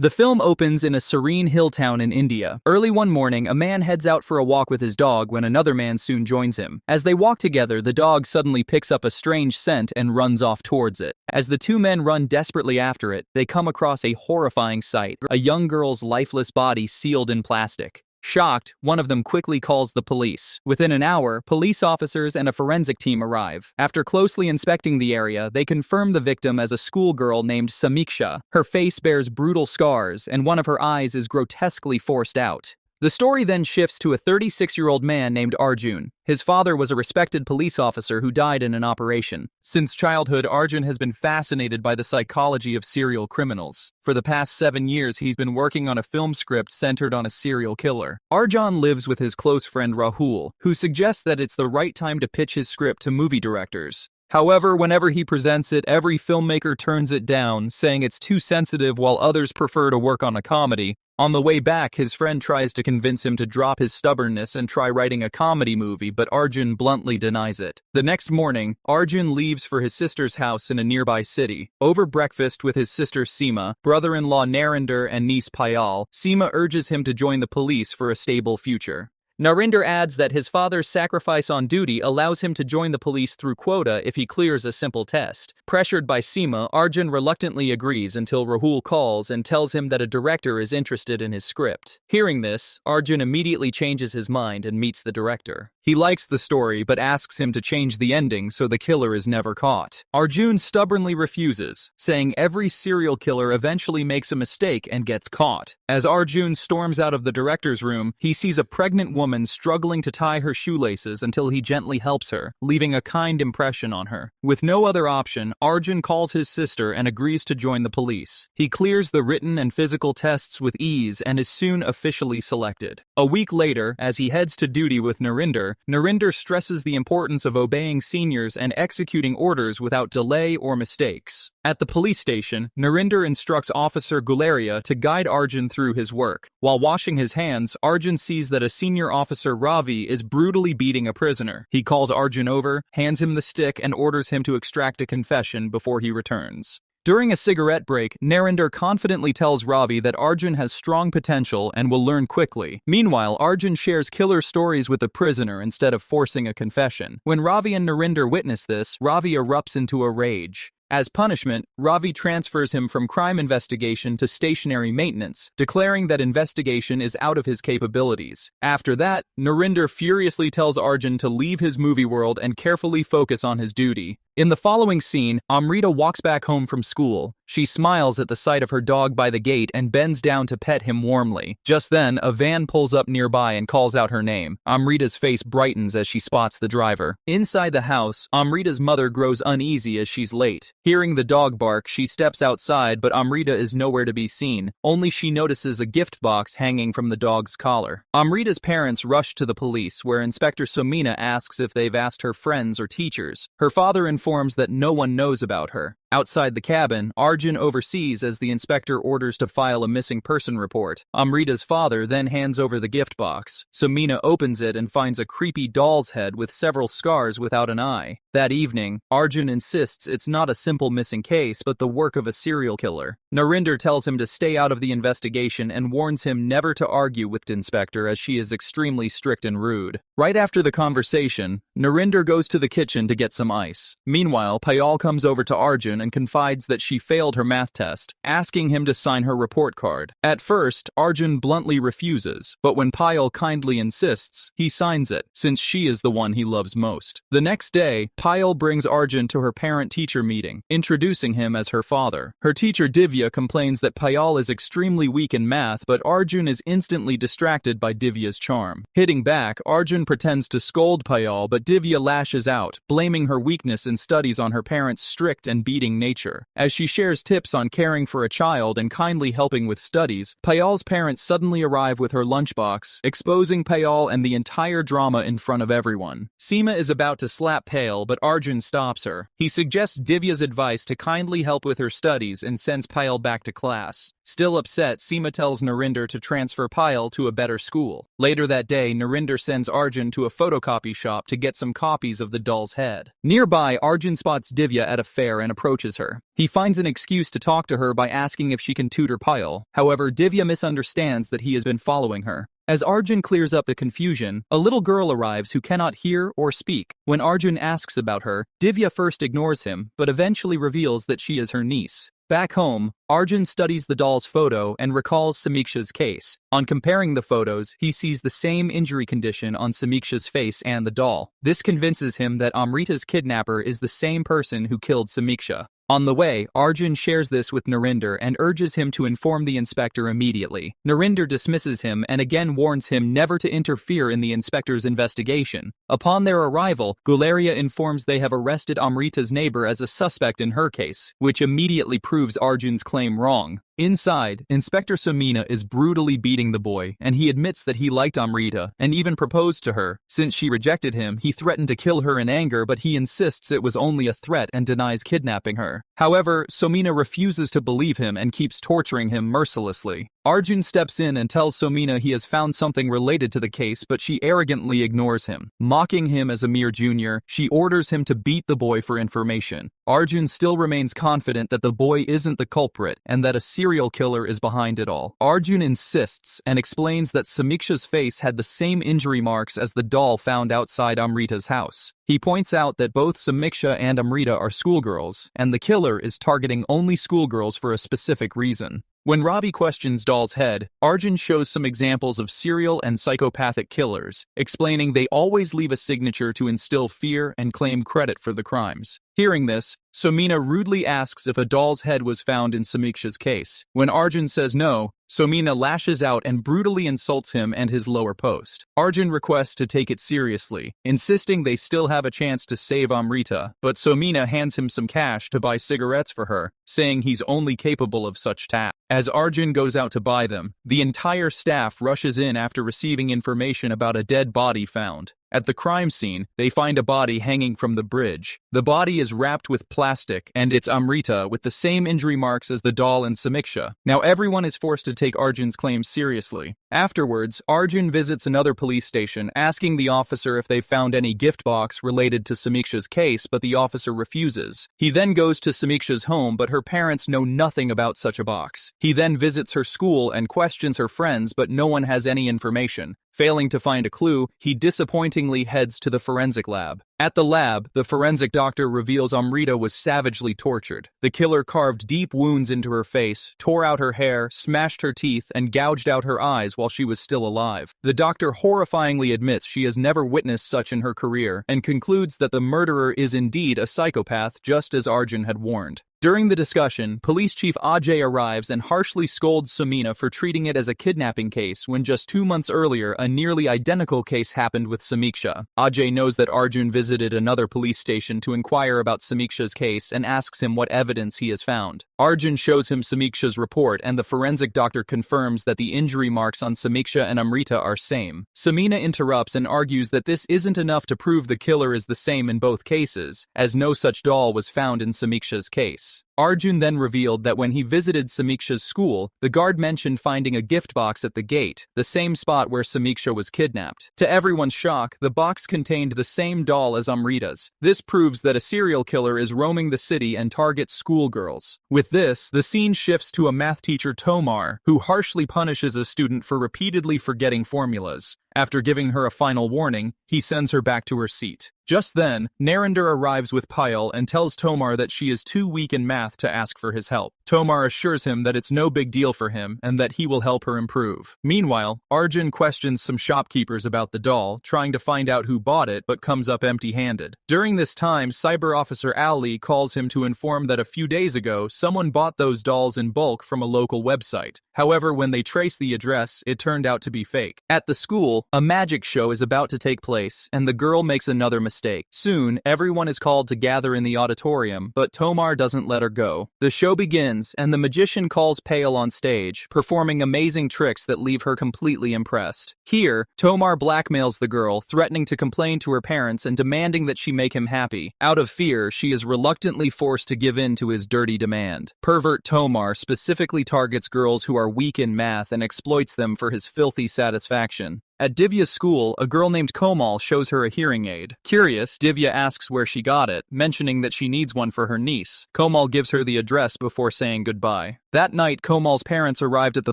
The film opens in a serene hill town in India. Early one morning, a man heads out for a walk with his dog when another man soon joins him. As they walk together, the dog suddenly picks up a strange scent and runs off towards it. As the two men run desperately after it, they come across a horrifying sight: a young girl's lifeless body sealed in plastic. Shocked, one of them quickly calls the police. Within an hour, police officers and a forensic team arrive. After closely inspecting the area, they confirm the victim as a schoolgirl named Samiksha. Her face bears brutal scars, and one of her eyes is grotesquely forced out. The story then shifts to a 36-year-old man named Arjun. His father was a respected police officer who died in an operation. Since childhood, Arjun has been fascinated by the psychology of serial criminals. For the past 7 years, he's been working on a film script centered on a serial killer. Arjan lives with his close friend Rahul, who suggests that it's the right time to pitch his script to movie directors. However, whenever he presents it, every filmmaker turns it down, saying it's too sensitive, while others prefer to work on a comedy. On the way back, his friend tries to convince him to drop his stubbornness and try writing a comedy movie, but Arjun bluntly denies it. The next morning, Arjun leaves for his sister's house in a nearby city. Over breakfast with his sister Seema, brother-in-law Narinder, and niece Payal, Seema urges him to join the police for a stable future. Narinder adds that his father's sacrifice on duty allows him to join the police through quota if he clears a simple test. Pressured by Seema, Arjun reluctantly agrees until Rahul calls and tells him that a director is interested in his script. Hearing this, Arjun immediately changes his mind and meets the director. He likes the story but asks him to change the ending so the killer is never caught. Arjun stubbornly refuses, saying every serial killer eventually makes a mistake and gets caught. As Arjun storms out of the director's room, he sees a pregnant woman struggling to tie her shoelaces until he gently helps her, leaving a kind impression on her. With no other option, Arjun calls his sister and agrees to join the police. He clears the written and physical tests with ease and is soon officially selected. A week later, as he heads to duty with Narinder, Narinder stresses the importance of obeying seniors and executing orders without delay or mistakes. At the police station, Narinder instructs Officer Gularia to guide Arjun through his work. While washing his hands, Arjun sees that a senior officer, Ravi, is brutally beating a prisoner. He calls Arjun over, hands him the stick, and orders him to extract a confession before he returns. During a cigarette break, Narinder confidently tells Ravi that Arjun has strong potential and will learn quickly. Meanwhile, Arjun shares killer stories with the prisoner instead of forcing a confession. When Ravi and Narinder witness this, Ravi erupts into a rage. As punishment, Ravi transfers him from crime investigation to stationary maintenance, declaring that investigation is out of his capabilities. After that, Narinder furiously tells Arjun to leave his movie world and carefully focus on his duty. In the following scene, Amrita walks back home from school. She smiles at the sight of her dog by the gate and bends down to pet him warmly. Just then, a van pulls up nearby and calls out her name. Amrita's face brightens as she spots the driver. Inside the house, Amrita's mother grows uneasy as she's late. Hearing the dog bark, she steps outside, but Amrita is nowhere to be seen. Only she notices a gift box hanging from the dog's collar. Amrita's parents rush to the police, where Inspector Somina asks if they've asked her friends or teachers. Her father informs that no one knows about her. Outside the cabin, Arjun oversees as the inspector orders to file a missing person report. Amrita's father then hands over the gift box. Somina opens it and finds a creepy doll's head with several scars without an eye. That evening, Arjun insists it's not a simple missing case, but the work of a serial killer. Narinder tells him to stay out of the investigation and warns him never to argue with the inspector, as she is extremely strict and rude. Right after the conversation, Narinder goes to the kitchen to get some ice. Meanwhile, Payal comes over to Arjun and confides that she failed her math test, asking him to sign her report card. At first, Arjun bluntly refuses, but when Payal kindly insists, he signs it, since she is the one he loves most. The next day, Payal brings Arjun to her parent-teacher meeting, introducing him as her father. Her teacher Divya complains that Payal is extremely weak in math, but Arjun is instantly distracted by Divya's charm. Hitting back, Arjun pretends to scold Payal, but Divya lashes out, blaming her weakness in studies on her parents' strict and beating nature. As she shares tips on caring for a child and kindly helping with studies, Payal's parents suddenly arrive with her lunchbox, exposing Payal and the entire drama in front of everyone. Seema is about to slap Payal, but Arjun stops her. He suggests Divya's advice to kindly help with her studies and sends Payal back to class. Still upset, Seema tells Narinder to transfer Payal to a better school. Later that day, Narinder sends Arjun to a photocopy shop to get some copies of the doll's head. Nearby, Arjun spots Divya at a fair and approaches approaches her. He finds an excuse to talk to her by asking if she can tutor Payal. However, Divya misunderstands that he has been following her. As Arjan clears up the confusion, a little girl arrives who cannot hear or speak. When Arjan asks about her, Divya first ignores him, but eventually reveals that she is her niece. Back home, Arjan studies the doll's photo and recalls Samiksha's case. On comparing the photos, he sees the same injury condition on Samiksha's face and the doll. This convinces him that Amrita's kidnapper is the same person who killed Samiksha. On the way, Arjan shares this with Narinder and urges him to inform the inspector immediately. Narinder dismisses him and again warns him never to interfere in the inspector's investigation. Upon their arrival, Guleria informs they have arrested Amrita's neighbor as a suspect in her case, which immediately proves Arjan's claim wrong. Inside, Inspector Samina is brutally beating the boy, and he admits that he liked Amrita and even proposed to her. Since she rejected him, he threatened to kill her in anger, but he insists it was only a threat and denies kidnapping her. However, Somina refuses to believe him and keeps torturing him mercilessly. Arjun steps in and tells Somina he has found something related to the case, but she arrogantly ignores him. Mocking him as a mere junior, she orders him to beat the boy for information. Arjun still remains confident that the boy isn't the culprit and that a serial killer is behind it all. Arjun insists and explains that Samiksha's face had the same injury marks as the doll found outside Amrita's house. He points out that both Samiksha and Amrita are schoolgirls, and the killer is targeting only schoolgirls for a specific reason. When Ravi questions Doll's head, Arjun shows some examples of serial and psychopathic killers, explaining they always leave a signature to instill fear and claim credit for the crimes. Hearing this, Somina rudely asks if a doll's head was found in Samiksha's case. When Arjun says no, Somina lashes out and brutally insults him and his lower post. Arjun requests to take it seriously, insisting they still have a chance to save Amrita, but Somina hands him some cash to buy cigarettes for her, saying he's only capable of such tasks. As Arjun goes out to buy them, the entire staff rushes in after receiving information about a dead body found. At the crime scene, they find a body hanging from the bridge. The body is wrapped with plastic, and it's Amrita with the same injury marks as the doll and Samiksha. Now everyone is forced to take Arjun's claims seriously. Afterwards, Arjun visits another police station, asking the officer if they've found any gift box related to Samiksha's case, but the officer refuses. He then goes to Samiksha's home, but her parents know nothing about such a box. He then visits her school and questions her friends, but no one has any information. Failing to find a clue, he disappointingly heads to the forensic lab. At the lab, the forensic doctor reveals Amrita was savagely tortured. The killer carved deep wounds into her face, tore out her hair, smashed her teeth, and gouged out her eyes while she was still alive. The doctor horrifyingly admits she has never witnessed such in her career, and concludes that the murderer is indeed a psychopath, just as Arjun had warned. During the discussion, Police Chief Ajay arrives and harshly scolds Somina for treating it as a kidnapping case when just 2 months earlier a nearly identical case happened with Samiksha. Ajay knows that Arjun visited another police station to inquire about Samiksha's case and asks him what evidence he has found. Arjun shows him Samiksha's report, and the forensic doctor confirms that the injury marks on Samiksha and Amrita are same. Somina interrupts and argues that this isn't enough to prove the killer is the same in both cases, as no such doll was found in Samiksha's case. Arjun then revealed that when he visited Samiksha's school, the guard mentioned finding a gift box at the gate, the same spot where Samiksha was kidnapped. To everyone's shock, the box contained the same doll as Amrita's. This proves that a serial killer is roaming the city and targets schoolgirls. With this, the scene shifts to a math teacher, Tomar, who harshly punishes a student for repeatedly forgetting formulas. After giving her a final warning, he sends her back to her seat. Just then, Narinder arrives with Payal and tells Tomar that she is too weak in math to ask for his help. Tomar assures him that it's no big deal for him and that he will help her improve. Meanwhile, Arjun questions some shopkeepers about the doll, trying to find out who bought it but comes up empty-handed. During this time, Cyber Officer Ali calls him to inform that a few days ago, someone bought those dolls in bulk from a local website. However, when they trace the address, it turned out to be fake. At the school, a magic show is about to take place, and the girl makes another mistake. Soon, everyone is called to gather in the auditorium, but Tomar doesn't let her go. The show begins, and the magician calls Payal on stage, performing amazing tricks that leave her completely impressed. Here, Tomar blackmails the girl, threatening to complain to her parents and demanding that she make him happy. Out of fear, she is reluctantly forced to give in to his dirty demand. Pervert Tomar specifically targets girls who are weak in math and exploits them for his filthy satisfaction. At Divya's school, a girl named Komal shows her a hearing aid. Curious, Divya asks where she got it, mentioning that she needs one for her niece. Komal gives her the address before saying goodbye. That night, Komal's parents arrived at the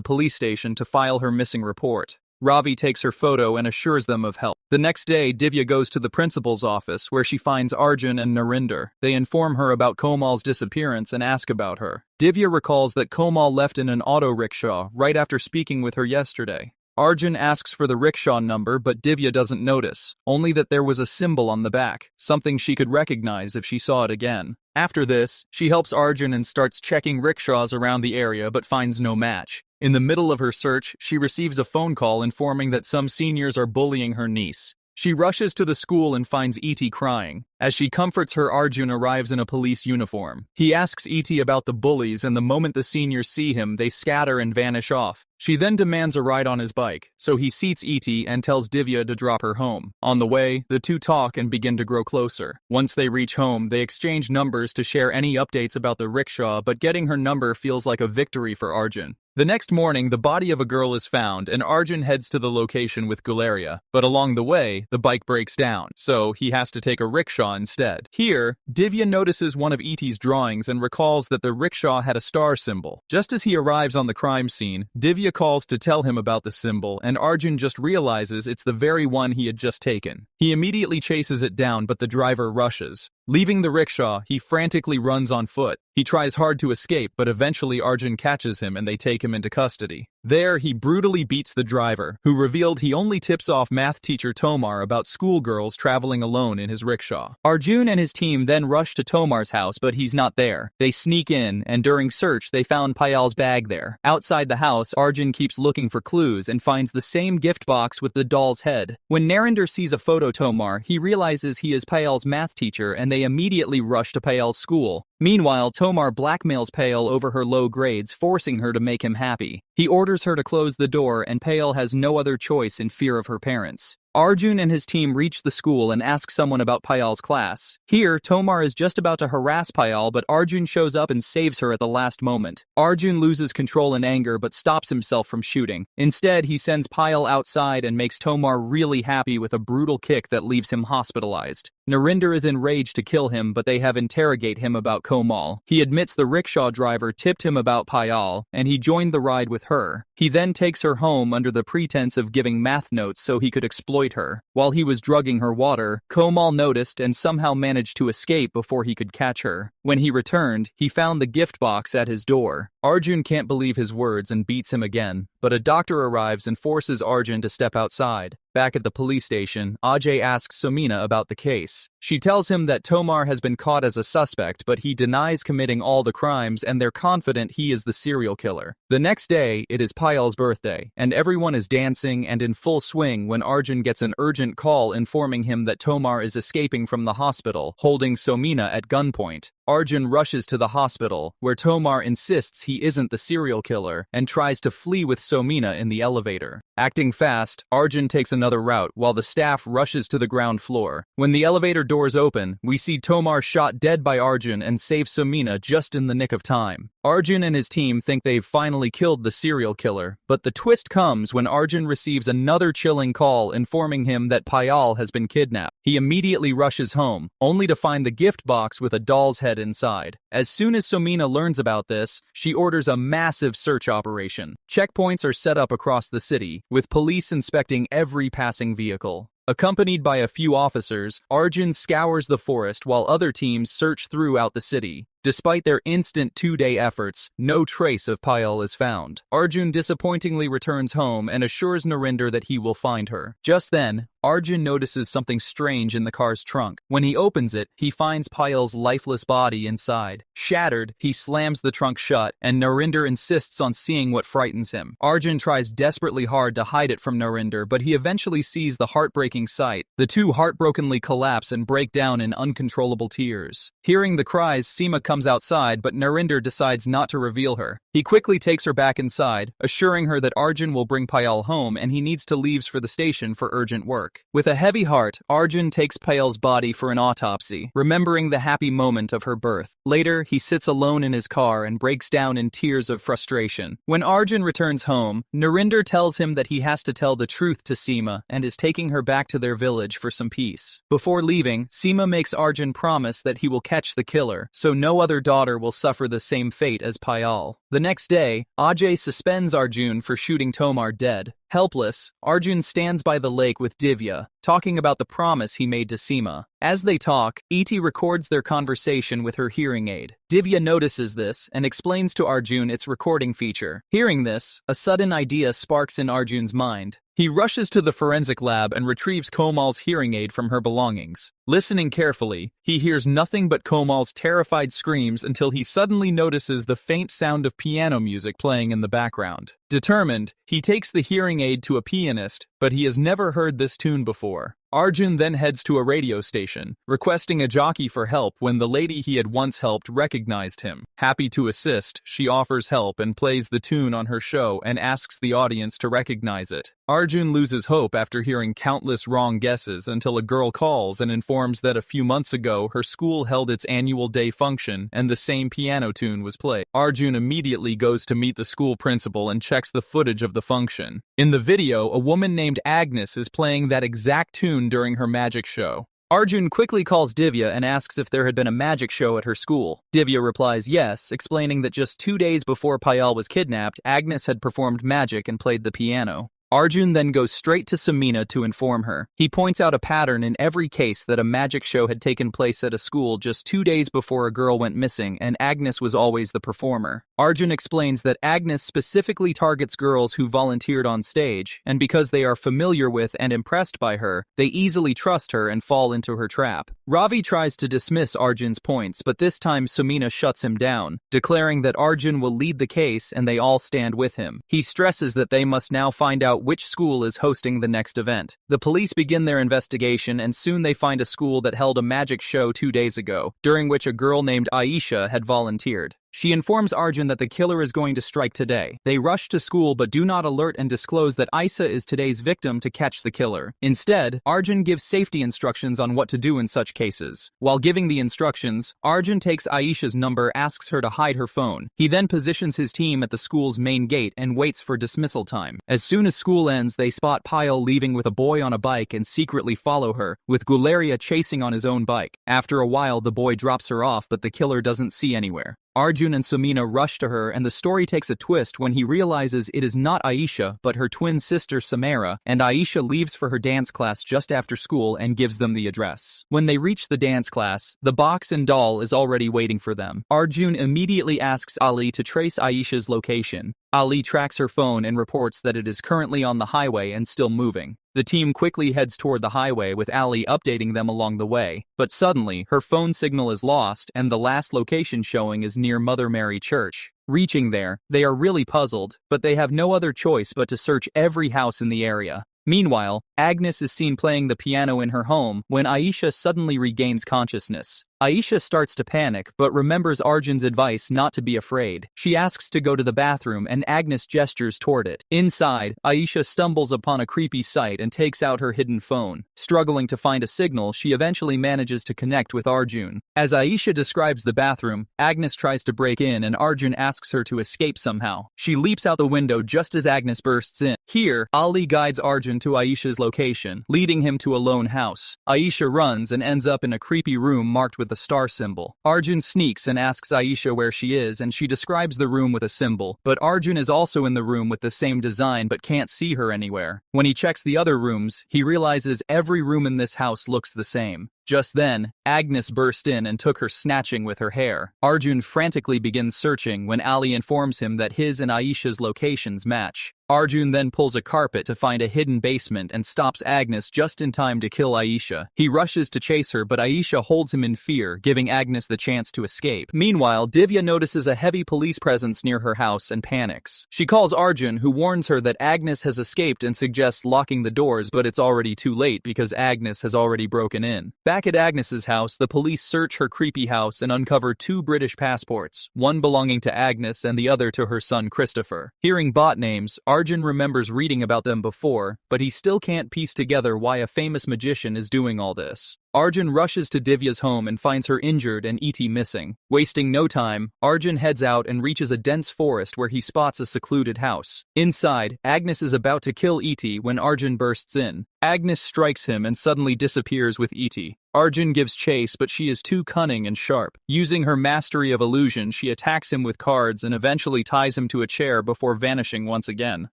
police station to file her missing report. Ravi takes her photo and assures them of help. The next day, Divya goes to the principal's office where she finds Arjan and Narinder. They inform her about Komal's disappearance and ask about her. Divya recalls that Komal left in an auto rickshaw right after speaking with her yesterday. Arjan asks for the rickshaw number, but Divya doesn't notice, only that there was a symbol on the back, something she could recognize if she saw it again. After this, she helps Arjan and starts checking rickshaws around the area but finds no match. In the middle of her search, she receives a phone call informing that some seniors are bullying her niece. She rushes to the school and finds E.T. crying. As she comforts her, Arjun arrives in a police uniform. He asks E.T. about the bullies, and the moment the seniors see him, they scatter and vanish off. She then demands a ride on his bike, so he seats E.T. and tells Divya to drop her home. On the way, the two talk and begin to grow closer. Once they reach home, they exchange numbers to share any updates about the rickshaw, but getting her number feels like a victory for Arjun. The next morning, the body of a girl is found, and Arjun heads to the location with Gularia. But along the way, the bike breaks down, so he has to take a rickshaw instead. Here, Divya notices one of E.T.'s drawings and recalls that the rickshaw had a star symbol. Just as he arrives on the crime scene, Divya calls to tell him about the symbol, and Arjun just realizes it's the very one he had just taken. He immediately chases it down, but the driver rushes. Leaving the rickshaw, he frantically runs on foot. He tries hard to escape, but eventually Arjun catches him and they take him into custody. There, he brutally beats the driver, who revealed he only tips off math teacher Tomar about schoolgirls traveling alone in his rickshaw. Arjun and his team then rush to Tomar's house, but he's not there. They sneak in, and during search, they found Payal's bag there. Outside the house, Arjun keeps looking for clues and finds the same gift box with the doll's head. When Narinder sees a photo Tomar, he realizes he is Payal's math teacher, and they immediately rush to Payal's school. Meanwhile, Tomar blackmails Payal over her low grades, forcing her to make him happy. He orders her to close the door, and Payal has no other choice in fear of her parents. Arjun and his team reach the school and ask someone about Payal's class. Here, Tomar is just about to harass Payal, but Arjun shows up and saves her at the last moment. Arjun loses control in anger but stops himself from shooting. Instead, he sends Payal outside and makes Tomar really happy with a brutal kick that leaves him hospitalized. Narinder is enraged to kill him, but they have interrogate him about Komal. He admits the rickshaw driver tipped him about Payal, and he joined the ride with her. He then takes her home under the pretense of giving math notes so he could exploit her. While he was drugging her water, Komal noticed and somehow managed to escape before he could catch her. When he returned, he found the gift box at his door. Arjun can't believe his words and beats him again, but a doctor arrives and forces Arjun to step outside. Back at the police station, Ajay asks Somina about the case. She tells him that Tomar has been caught as a suspect, but he denies committing all the crimes and they're confident he is the serial killer. The next day, it is Payal's birthday, and everyone is dancing and in full swing when Arjun gets an urgent call informing him that Tomar is escaping from the hospital, holding Somina at gunpoint. Arjun rushes to the hospital, where Tomar insists he isn't the serial killer and tries to flee with Somina in the elevator. Acting fast, Arjun takes another route while the staff rushes to the ground floor. When the elevator doors open, we see Tomar shot dead by Arjun and save Somina just in the nick of time. Arjun and his team think they've finally killed the serial killer, but the twist comes when Arjun receives another chilling call informing him that Payal has been kidnapped. He immediately rushes home, only to find the gift box with a doll's head inside. As soon as Somina learns about this, she orders a massive search operation. Checkpoints are set up across the city, with police inspecting every passing vehicle. Accompanied by a few officers, Arjun scours the forest while other teams search throughout the city. Despite their instant 2-day efforts, no trace of Payal is found. Arjun disappointingly returns home and assures Narinder that he will find her. Just then, Arjun notices something strange in the car's trunk. When he opens it, he finds Payal's lifeless body inside. Shattered, he slams the trunk shut, and Narinder insists on seeing what frightens him. Arjun tries desperately hard to hide it from Narinder, but he eventually sees the heartbreaking sight. The two heartbrokenly collapse and break down in uncontrollable tears. Hearing the cries, Seema comes outside, but Narinder decides not to reveal her. He quickly takes her back inside, assuring her that Arjan will bring Payal home and he needs to leave for the station for urgent work. With a heavy heart, Arjan takes Payal's body for an autopsy, remembering the happy moment of her birth. Later, he sits alone in his car and breaks down in tears of frustration. When Arjan returns home, Narinder tells him that he has to tell the truth to Seema and is taking her back to their village for some peace. Before leaving, Seema makes Arjan promise that he will catch the killer, so no other daughter will suffer the same fate as Payal. The next day, Ajay suspends Arjun for shooting Tomar dead. Helpless, Arjun stands by the lake with Divya, talking about the promise he made to Seema. As they talk, E.T. records their conversation with her hearing aid. Divya notices this and explains to Arjun its recording feature. Hearing this, a sudden idea sparks in Arjun's mind. He rushes to the forensic lab and retrieves Komal's hearing aid from her belongings. Listening carefully, he hears nothing but Komal's terrified screams until he suddenly notices the faint sound of piano music playing in the background. Determined, he takes the hearing aid to a pianist, but he has never heard this tune before. Arjun then heads to a radio station, requesting a jockey for help when the lady he had once helped recognized him. Happy to assist, she offers help and plays the tune on her show and asks the audience to recognize it. Arjun loses hope after hearing countless wrong guesses until a girl calls and informs that a few months ago her school held its annual day function and the same piano tune was played. Arjun immediately goes to meet the school principal and checks the footage of the function. In the video, a woman named Agnes is playing that exact tune during her magic show. Arjun quickly calls Divya and asks if there had been a magic show at her school. Divya replies yes, explaining that just 2 days before Payal was kidnapped, Agnes had performed magic and played the piano. Arjun then goes straight to Samina to inform her. He points out a pattern in every case that a magic show had taken place at a school just 2 days before a girl went missing, and Agnes was always the performer. Arjun explains that Agnes specifically targets girls who volunteered on stage, and because they are familiar with and impressed by her, they easily trust her and fall into her trap. Ravi tries to dismiss Arjun's points, but this time Samina shuts him down, declaring that Arjun will lead the case and they all stand with him. He stresses that they must now find out which school is hosting the next event. The police begin their investigation and soon they find a school that held a magic show 2 days ago, during which a girl named Aisha had volunteered. She informs Arjun that the killer is going to strike today. They rush to school but do not alert and disclose that Isa is today's victim to catch the killer. Instead, Arjun gives safety instructions on what to do in such cases. While giving the instructions, Arjun takes Aisha's number, asks her to hide her phone. He then positions his team at the school's main gate and waits for dismissal time. As soon as school ends, they spot Payal leaving with a boy on a bike and secretly follow her, with Guleria chasing on his own bike. After a while, the boy drops her off, but the killer doesn't see anywhere. Arjun and Samina rush to her and the story takes a twist when he realizes it is not Aisha but her twin sister Samara, and Aisha leaves for her dance class just after school and gives them the address. When they reach the dance class, the box and doll is already waiting for them. Arjun immediately asks Ali to trace Aisha's location. Ali tracks her phone and reports that it is currently on the highway and still moving. The team quickly heads toward the highway with Ali updating them along the way, but suddenly, her phone signal is lost and the last location showing is near Mother Mary Church. Reaching there, they are really puzzled, but they have no other choice but to search every house in the area. Meanwhile, Agnes is seen playing the piano in her home when Aisha suddenly regains consciousness. Aisha starts to panic, but remembers Arjun's advice not to be afraid. She asks to go to the bathroom and Agnes gestures toward it. Inside, Aisha stumbles upon a creepy sight and takes out her hidden phone. Struggling to find a signal, she eventually manages to connect with Arjun. As Aisha describes the bathroom, Agnes tries to break in and Arjun asks her to escape somehow. She leaps out the window just as Agnes bursts in. Here, Ali guides Arjun to Aisha's location, leading him to a lone house. Aisha runs and ends up in a creepy room marked with the star symbol. Arjun sneaks and asks Aisha where she is and she describes the room with a symbol, but Arjun is also in the room with the same design but can't see her anywhere. When he checks the other rooms, he realizes every room in this house looks the same. Just then, Agnes burst in and took her snatching with her hair. Arjun frantically begins searching when Ali informs him that his and Aisha's locations match. Arjun then pulls a carpet to find a hidden basement and stops Agnes just in time to kill Aisha. He rushes to chase her, but Aisha holds him in fear, giving Agnes the chance to escape. Meanwhile, Divya notices a heavy police presence near her house and panics. She calls Arjun, who warns her that Agnes has escaped and suggests locking the doors, but it's already too late because Agnes has already broken in. Back at Agnes's house, the police search her creepy house and uncover 2 British passports, one belonging to Agnes and the other to her son Christopher. Hearing bot names, Arjan remembers reading about them before, but he still can't piece together why a famous magician is doing all this. Arjan rushes to Divya's home and finds her injured and E.T. missing. Wasting no time, Arjan heads out and reaches a dense forest where he spots a secluded house. Inside, Agnes is about to kill E.T. when Arjan bursts in. Agnes strikes him and suddenly disappears with E.T. Arjan gives chase, but she is too cunning and sharp. Using her mastery of illusion, she attacks him with cards and eventually ties him to a chair before vanishing once again.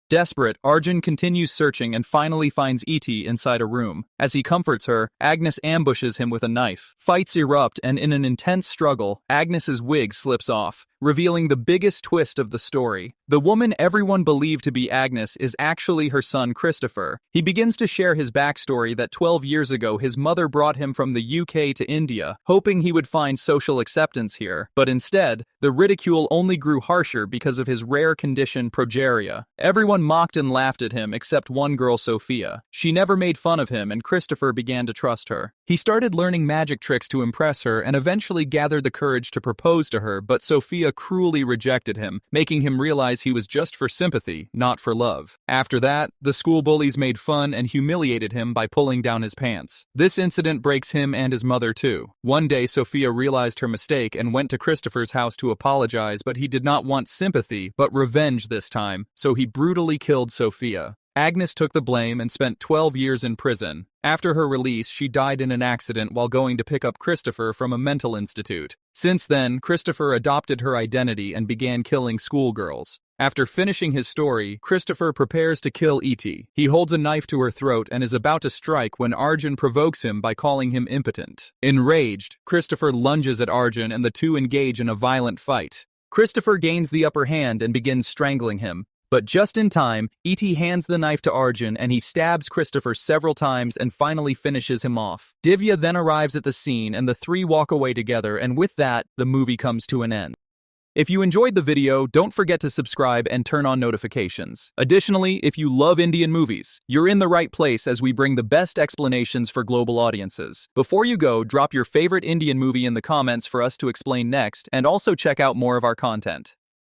Desperate, Arjan continues searching and finally finds E.T. inside a room. As he comforts her, Agnes ambushes him with a knife. Fights erupt, and in an intense struggle, Agnes's wig slips off, revealing the biggest twist of the story. The woman everyone believed to be Agnes is actually her son Christopher. He begins to share his backstory that 12 years ago his mother brought him from the UK to India, hoping he would find social acceptance here, but instead, the ridicule only grew harsher because of his rare condition progeria. Everyone mocked and laughed at him except one girl, Sophia. She never made fun of him and Christopher began to trust her. He started learning magic tricks to impress her and eventually gathered the courage to propose to her, but Sophia cruelly rejected him, making him realize he was just for sympathy, not for love. After that, the school bullies made fun and humiliated him by pulling down his pants. This incident breaks him and his mother too. One day, Sophia realized her mistake and went to Christopher's house to apologize, but he did not want sympathy, but revenge this time, so he brutally killed Sophia. Agnes took the blame and spent 12 years in prison. After her release, she died in an accident while going to pick up Christopher from a mental institute. Since then, Christopher adopted her identity and began killing schoolgirls. After finishing his story, Christopher prepares to kill E.T. He holds a knife to her throat and is about to strike when Arjan provokes him by calling him impotent. Enraged, Christopher lunges at Arjan and the two engage in a violent fight. Christopher gains the upper hand and begins strangling him. But just in time, E.T. hands the knife to Arjan and he stabs Christopher several times and finally finishes him off. Divya then arrives at the scene and the three walk away together, and with that, the movie comes to an end. If you enjoyed the video, don't forget to subscribe and turn on notifications. Additionally, if you love Indian movies, you're in the right place as we bring the best explanations for global audiences. Before you go, drop your favorite Indian movie in the comments for us to explain next, and also check out more of our content.